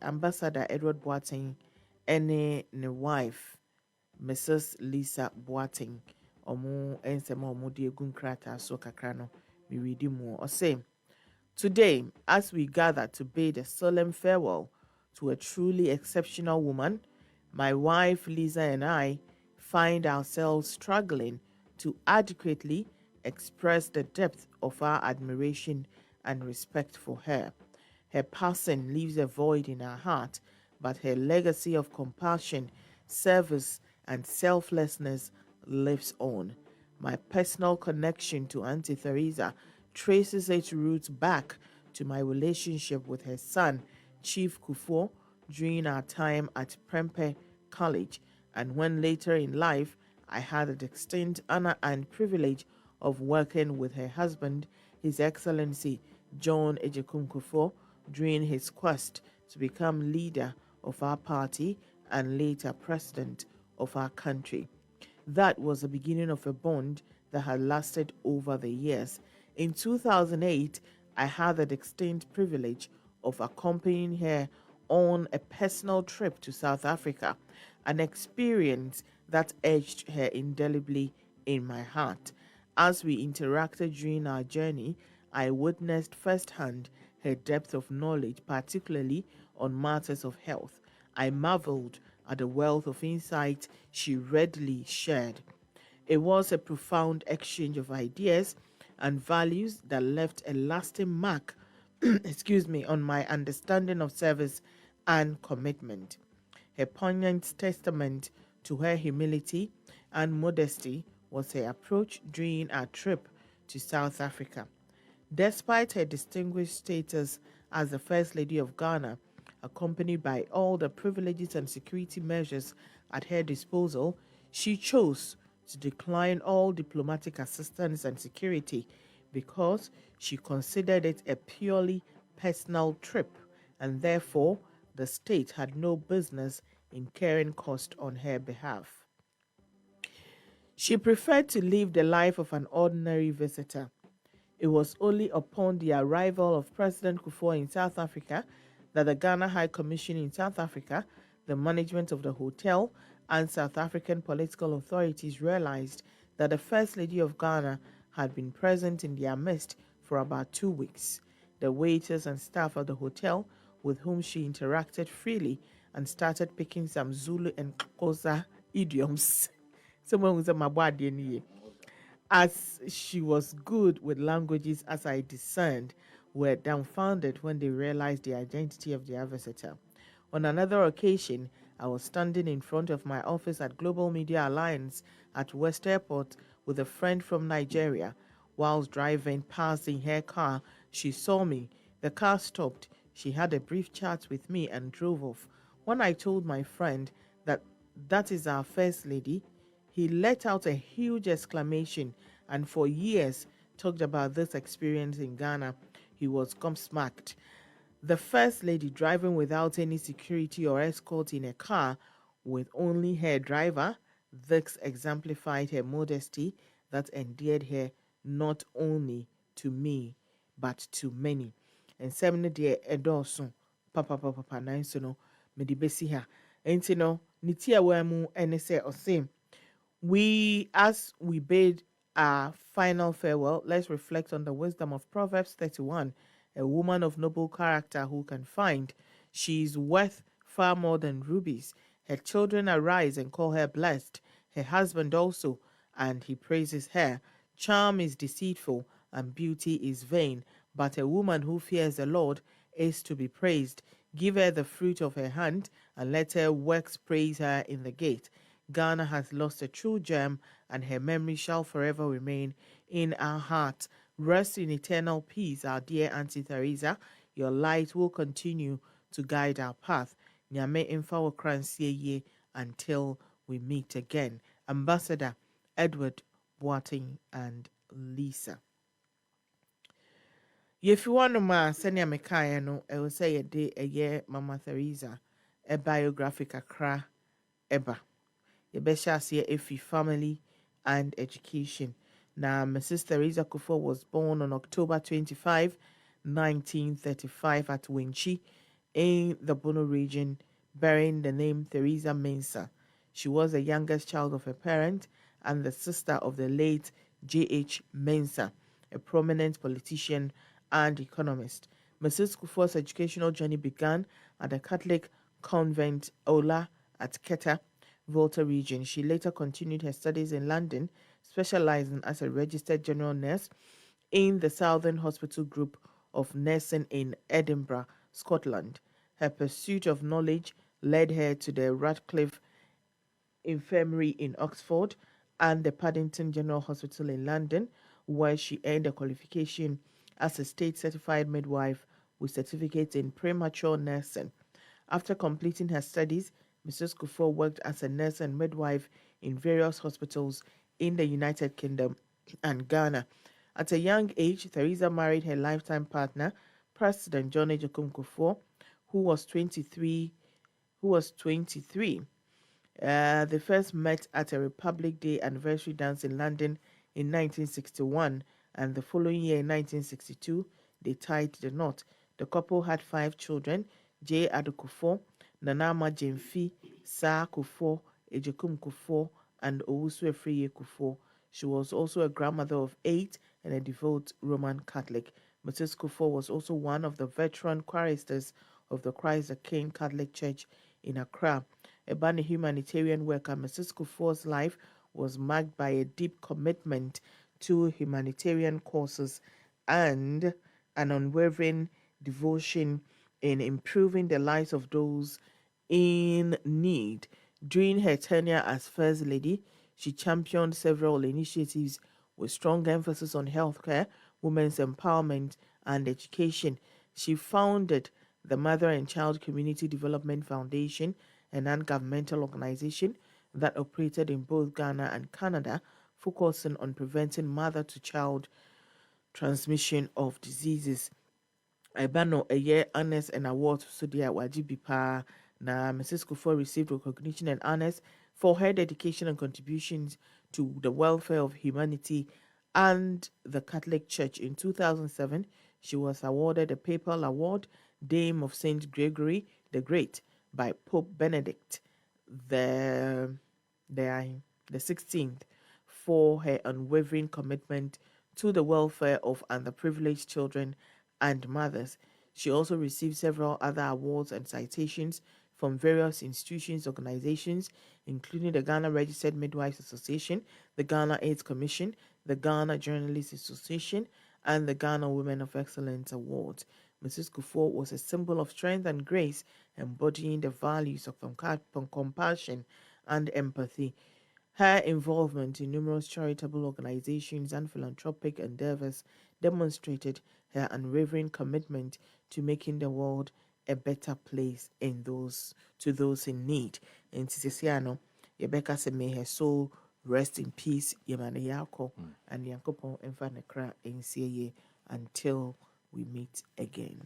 Ambassador Edward Boateng ene ne wife Mrs. Lisa Boateng omo ensema omo de egu nkrata so kakra no me read mu o say today as we gather to bid a solemn farewell to a truly exceptional woman, my wife Lisa and I find ourselves struggling to adequately express the depth of our admiration and respect for her. Her passing leaves a void in our heart, but her legacy of compassion, service, and selflessness lives on. My personal connection to Auntie Theresa traces its roots back to my relationship with her son, Chief Kufuor, during our time at Prempeh College, and when later in life I had the distinct honor and privilege of working with her husband, His Excellency John Ejekum Kufuor, during his quest to become leader of our party and later president of our country. That was the beginning of a bond that had lasted over the years. In 2008, I had the distinct privilege of accompanying her on a personal trip to South Africa, an experience that etched her indelibly in my heart. As we interacted during our journey, I witnessed firsthand her depth of knowledge, particularly on matters of health. I marveled at the wealth of insight she readily shared. It was a profound exchange of ideas and values that left a lasting mark on my understanding of service and commitment. Her poignant testament to her humility and modesty was her approach during our trip to South Africa. Despite her distinguished status as the First Lady of Ghana, accompanied by all the privileges and security measures at her disposal, she chose to decline all diplomatic assistance and security because she considered it a purely personal trip, and therefore the state had no business incurring cost on her behalf. She preferred to live the life of an ordinary visitor. It was only upon the arrival of President Kufuor in South Africa that the Ghana High Commission in South Africa, the management of the hotel, and South African political authorities realized that the First Lady of Ghana had been present in their midst for about 2 weeks. The waiters and staff of the hotel, with whom she interacted freely and started picking some Zulu and Xhosa idioms. Someone who's a mabwadi as she was good with languages as I discerned, were dumbfounded when they realized the identity of their visitor. On another occasion, I was standing in front of my office at Global Media Alliance at West Airport with a friend from Nigeria. Whilst driving past in her car, she saw me. The car stopped. She had a brief chat with me and drove off. When I told my friend that that is our First Lady, he let out a huge exclamation and for years talked about this experience in Ghana. He was gobsmacked. The First Lady driving without any security or escort in a car with only her driver, this exemplified her modesty that endeared her not only to me but to many. And seven dear edoso papa nanso no mede besi ha. Enti no nitia wa mu ene se osem as we bid our final farewell, let's reflect on the wisdom of Proverbs 31. A woman of noble character who can find, she is worth far more than rubies. Her children arise and call her blessed, her husband also, and he praises her. Charm is deceitful and beauty is vain, but a woman who fears the Lord is to be praised. Give her the fruit of her hand, and let her works praise her in the gate. Ghana has lost a true gem, and her memory shall forever remain in our hearts. Rest in eternal peace, our dear Auntie Theresa. Your light will continue to guide our path. Nyame imfa wo kransie ye until we meet again. Ambassador Edward Boateng and Lisa. Yefi wano ma senya mekaya no, I will say a day a year Mama Theresa, a biographic akra eba. Yebesha Efi family and education. Now, Mrs.Theresa Kufuor was born on October 25, 1935 at Winchi in the Bono region, bearing the name Theresa Mensah. She was the youngest child of her parent and the sister of the late J.H. Mensah, a prominent politician and economist. Mrs. Kufuor's educational journey began at the Catholic convent Ola at Keta, Volta region. She later continued her studies in London, specializing as a registered general nurse in the Southern Hospital Group of Nursing in Edinburgh, Scotland. Her pursuit of knowledge led her to the Radcliffe Infirmary in Oxford and the Paddington General Hospital in London, where she earned a qualification as a state certified midwife with certificates in premature nursing. After completing her studies, Mrs. Kufuor worked as a nurse and midwife in various hospitals in the United Kingdom and Ghana. At a young age, Theresa married her lifetime partner, President John Ejokum Kufuor, who was 23. Who was 23. They first met at a Republic Day anniversary dance in London in 1961, and the following year, in 1962, they tied the knot. The couple had 5 children: J. Adokufo, Nanama Jemfi, Sa Kufuor, Ejekum Kufuor, and Owusu Efriye Kufuor. She was also a grandmother of 8 and a devout Roman Catholic. Mrs. Kufuor was also one of the veteran choristers of the Christ the King Catholic Church in Accra. A humanitarian worker, Mrs. Kufuor's life was marked by a deep commitment to humanitarian causes and an unwavering devotion in improving the lives of those in need. During her tenure as First Lady, she championed several initiatives with strong emphasis on healthcare, women's empowerment, and education. She founded the Mother and Child Community Development Foundation, a non-governmental organization that operated in both Ghana and Canada, focusing on preventing mother-to-child transmission of diseases. Ebano a year honors and award so dear wajibi pa na Mrs. Kufuor received recognition and honors for her dedication and contributions to the welfare of humanity and the Catholic Church. In 2007, she was awarded a papal award, Dame of Saint Gregory the Great, by Pope Benedict the the 16th for her unwavering commitment to the welfare of underprivileged children and mothers. She also received several other awards and citations from various institutions, organizations, including the Ghana Registered Midwives Association, the Ghana AIDS Commission, the Ghana Journalists Association, and the Ghana Women of Excellence Awards. Mrs. Kufuor was a symbol of strength and grace, embodying the values of compassion and empathy. Her involvement in numerous charitable organizations and philanthropic endeavors demonstrated her unwavering commitment to making the world a better place to those in need. And Tisiano, Rebecca said, may her soul rest in peace. Yemane Yako and Yankopon Enfa Nekra Nsiye until we meet again.